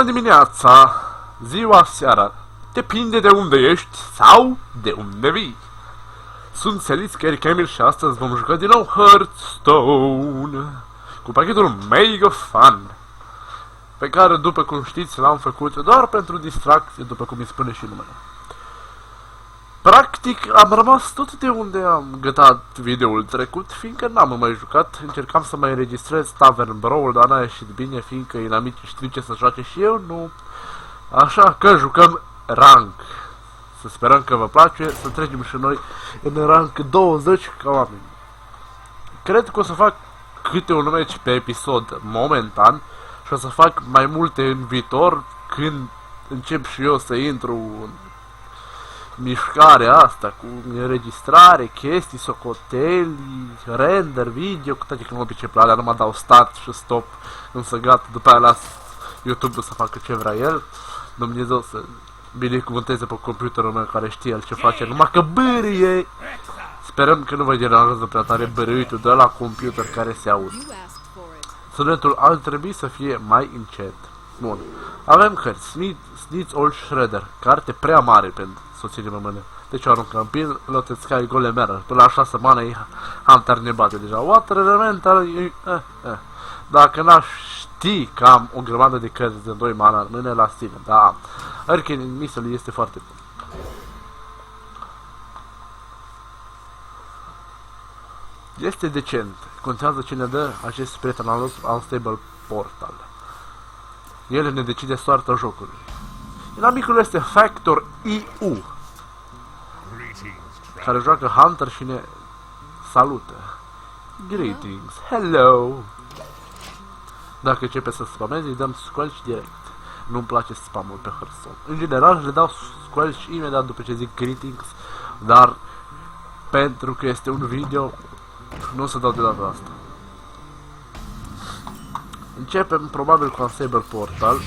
Dimineața, ziua, seara, depinde de unde ești sau de unde vii. Sunt Selis Kerry Camil și astăzi vom juca din nou Hearthstone cu pachetul Mega Fun, pe care, după cum știți, l-am făcut doar pentru distracție, după cum îi spune și numele. Practic, am rămas tot de unde am gătat videoul trecut, fiindcă n-am mai jucat. Încercam să mai înregistrez Tavern Brawl, dar n-a ieșit bine, fiindcă inamicii știu ce să joace și eu nu. Așa că jucăm rank. Să sperăm că vă place, să trecem și noi în rank 20 ca oameni. Cred că o să fac câte un match pe episod momentan și o să fac mai multe în viitor când încep și eu să intru în mișcarea asta cu înregistrare, chestii, socoteli, render, video, cu toate că nu mă pricep la alea, nu mă dau start și stop, însă gata, după aia las YouTube-ul să facă ce vrea el. Dumnezeu să binecuvânteze pe computerul meu care știe el ce face, numai că bârie. Sperăm că nu vă deranjează prea tare bârâitul de la computer care se aude. Sunetul ar trebui să fie mai încet. Bun. Avem cărți, Sneeds Old Shredder, carte prea mare pentru soțiile mele. Deci o aruncăm pin, Lotte Sky Golemer, până la 6 mana e Hunter ne bate deja. Water Elemental, dacă n-aș ști că am o grămadă de cărți de 2 mana în mâine, la tine, da. Arcane Missile este foarte bun. Este decent, contează cine dă acest prieten al nostru Unstable Portal. El ne decide soarta jocului. Inamicul este Factor EU, care joacă Hunter și ne salută. Greetings, hello. Dacă începe să spameze, îi dăm squelch direct. Nu-mi place spamul pe Hearthstone. În general le dau squelch imediat după ce zic greetings, dar pentru că este un video, nu o să dau de data asta. Începem probabil cu Unstable Portal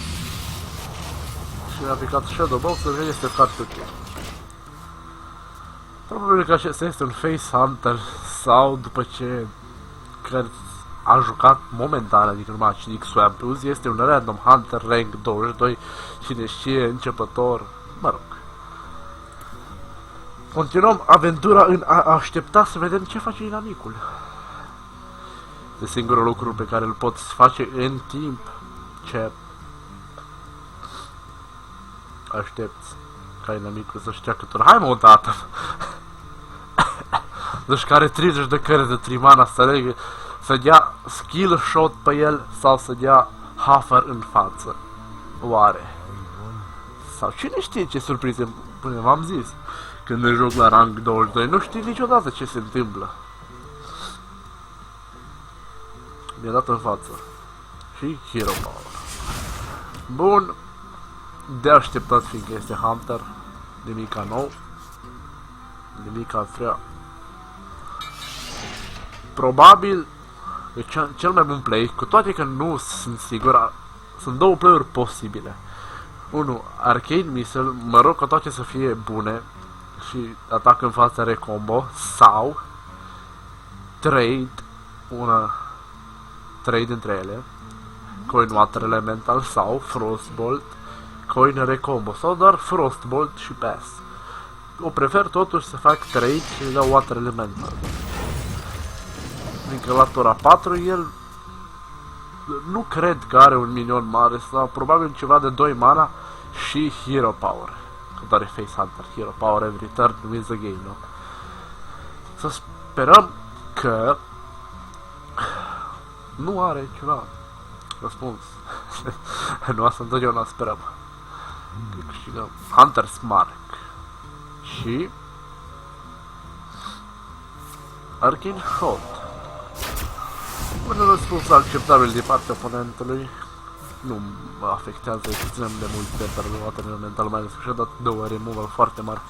și mi-a picat Shadow Box, să vedem este carte ok. Probabil că acesta este un Face Hunter sau după ce cărți a jucat momentan, adică numai Cinic Swamp Plus, este un Random Hunter Rank 22, cine știe, începător, mă rog. Continuăm aventura în a aștepta să vedem ce face inamicul. De singurul lucru pe care îl poți face în timp ce aștepți ca inamicul să-și dea cât hai mă o dată! Deci care 30 de cărți de trimana să dea skill shot pe el sau să dea Huffer în față. Oare? Sau cine știe ce surprize până v-am zis. Când ne joc la rank 22 nu știi niciodată ce se întâmplă. Mi-a dat în față. Și Hero Power. Bun. De așteptat fiindcă este Hunter. Nimica nou. Nimica frea. Probabil cel mai bun play, cu toate că nu sunt sigur, sunt două play-uri posibile. 1. Arcane Missile, mă rog ca toate să fie bune și atac în fața recombo, sau trade, trade între ele, Coin Water Elemental sau Frostbolt, Coin Recombo, sau doar Frostbolt și Pass. O prefer totuși să fac trade și îi dau Water Elemental. Fiindcă la tura 4 el nu cred că are un minion mare sau probabil ceva de 2 mana și Hero Power. Că doar e Face Hunter, Hero Power every turn wins the game, nu? Să sperăm că nu are ceva răspuns. Nu, asta întotdeauna sperăm. Că câștigăm Hunter's Mark și Arcane Shot. Un răspuns acceptabil din partea oponentului. Nu mă afectează extrem de mult pe Water Elemental, mai ales că și-a dat 2 removal foarte mari,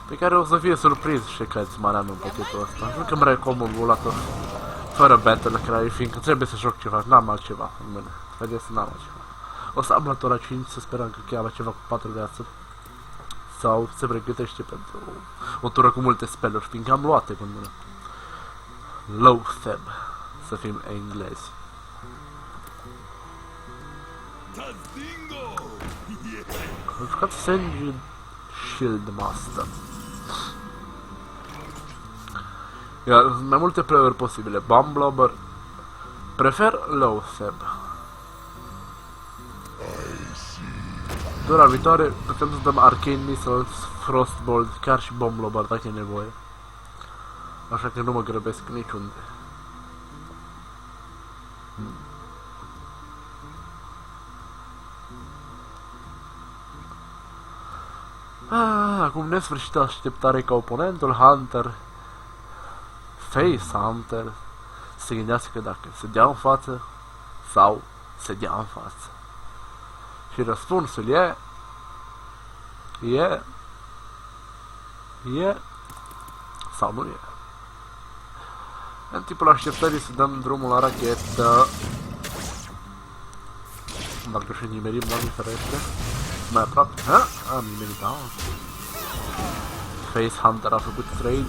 pe care o să fie surprins și că îți marea în pachetul ăsta. Nu că îmi recomand o dată fără Battle Cry, fiindcă trebuie să joc ceva, n-am altceva în mână. Vedeți, n-am altceva. O să am la tura 5, să sperăm că cheamă ceva cu 4 viață. Sau se pregătește pentru o tură cu multe spell-uri, fiindcă am luate cu mână. Low Theb, să fim englezi. Am jucat Senged Shield Master. Iar sunt mai multe play-uri posibile. Bumblobber. Prefer Low Seb. Tura viitoare putem să dăm Arcane Missiles, Frostbolt, chiar și Bumblobber dacă e nevoie. Așa că nu mă grăbesc niciunde. Acum nesfârșită așteptare ca oponentul Hunter, Face Hunter, să se gândească dacă se dea în față sau se dea în față. Și răspunsul e sau nu e. În timpul așteptării să dăm drumul la rachetă. Dacă și nimerim, Doamne ferește. Mai aproape. Am nimerit, da. Face Hunter a făcut trade.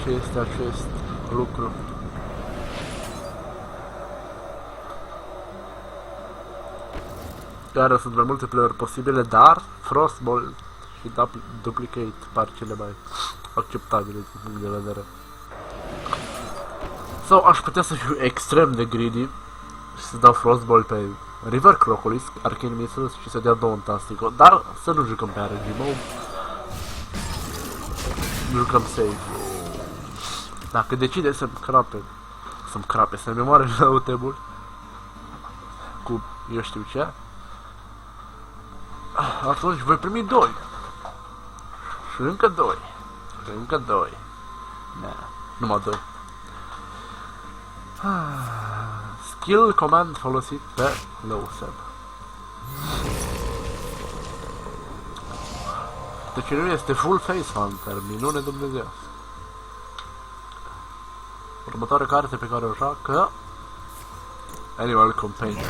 Ce este acest lucru? Care sunt mai multe play-uri posibile, dar Frostbolt și Duplicate par cele mai acceptabile din punct de vedere. Sau aș putea să fiu extrem de greedy și să dau Frostbolt pe River Crocodile, Arcane Missiles și să dea Dauntastico, dar să nu jucăm pe RNG mode. Jucăm safe. Dacă decide să-mi crape, să-mi moare Lautebul cu eu știu ce, atunci voi primi 2. Și încă 2. Și încă 2. Numai 2. Skill command folosit pe Low Seb. Deci nu este full Face Hunter, minune Dumnezeu. Următoarea carte pe care o joacă Animal Companion.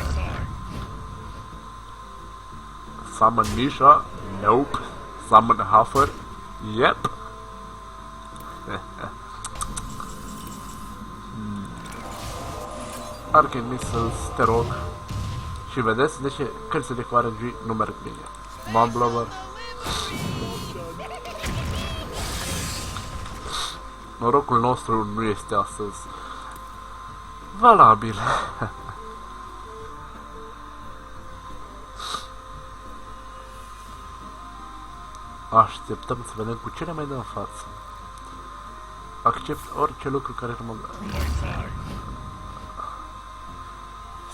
Summon Misha? Nope. Summon Huffer? Yep. Arcane Missiles, te rog. Și vedeți de ce cărțile cu RNG nu merg bine. Bumblobber. Norocul nostru nu este astăzi valabil. Așteptăm să vedem cu ce ne mai dă în față. Accept orice lucru care nu mă dă.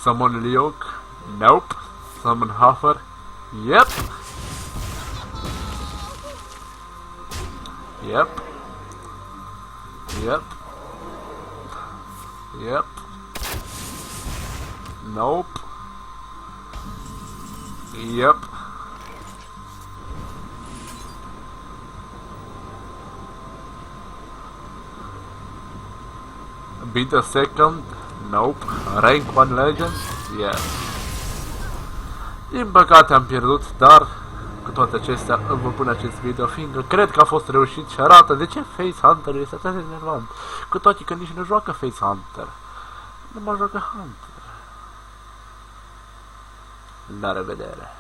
Summon Leok? Nope. Summon Huffer? Yep. Yep. Yep. Yep. Nope. Yep. Beat a second? Nope. Rank 1 legend? Yeah. Din păcate am pierdut, dar cu toate acestea îmi voi pune acest video, fiindcă cred că a fost reușit și arată de ce Face Hunter este atât de enervant. Cu toate că nici nu joacă Face Hunter. Nu mai joacă Hunter. La revedere.